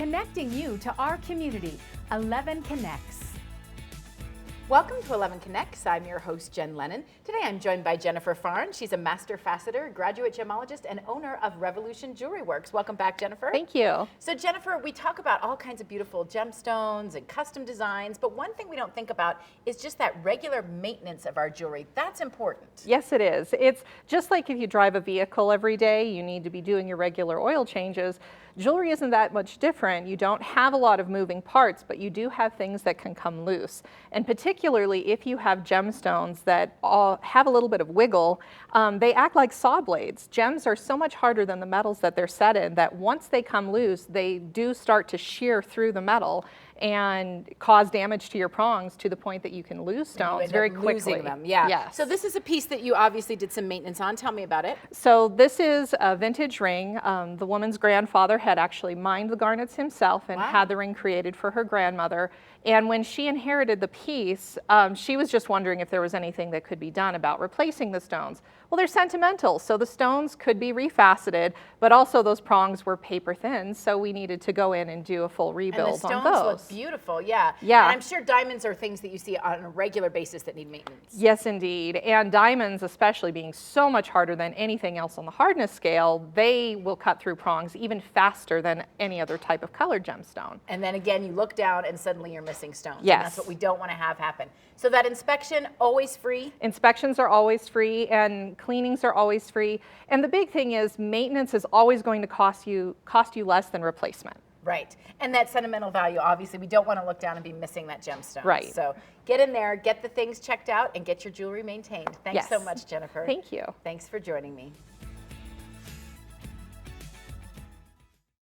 connecting you to our community, 11 Connects. Welcome to 11 Connects. I'm your host, Jen Lennon. Today I'm joined by Jennifer Farn. She's a master faceter, graduate gemologist, and owner of Revolution Jewelry Works. Welcome back, Jennifer. Thank you. So Jennifer, we talk about all kinds of beautiful gemstones and custom designs, but one thing we don't think about is just that regular maintenance of our jewelry. That's important. Yes, it is. It's just like if you drive a vehicle every day, you need to be doing your regular oil changes. Jewelry isn't that much different. You don't have a lot of moving parts, but you do have things that can come loose. And particularly if you have gemstones that all have a little bit of wiggle, they act like saw blades. Gems are so much harder than the metals that they're set in that once they come loose, they do start to shear through the metal and cause damage to your prongs to the point that you can lose stones very quickly. Losing them, yeah. Yes. So this is a piece that you obviously did some maintenance on. Tell me about it. So this is a vintage ring. The woman's grandfather had actually mined the garnets himself and had the ring created for her grandmother. And when she inherited the piece, she was just wondering if there was anything that could be done about replacing the stones. Well, they're sentimental, so the stones could be refaceted, but also those prongs were paper thin, so we needed to go in and do a full rebuild on those. And the stones look beautiful, yeah. Yeah. And I'm sure diamonds are things that you see on a regular basis that need maintenance. Yes, indeed. And diamonds, especially being so much harder than anything else on the hardness scale, they will cut through prongs even faster than any other type of colored gemstone. And then again, you look down and suddenly you're missing stones. Yes. And that's what we don't want to have happen. So that inspection, always free? Inspections are always free and cleanings are always free. And the big thing is maintenance is always going to cost you less than replacement. Right. And that sentimental value, obviously, we don't want to look down and be missing that gemstone. Right. So get in there, get the things checked out, and get your jewelry maintained. Thanks so much, Jennifer. Thank you. Thanks for joining me.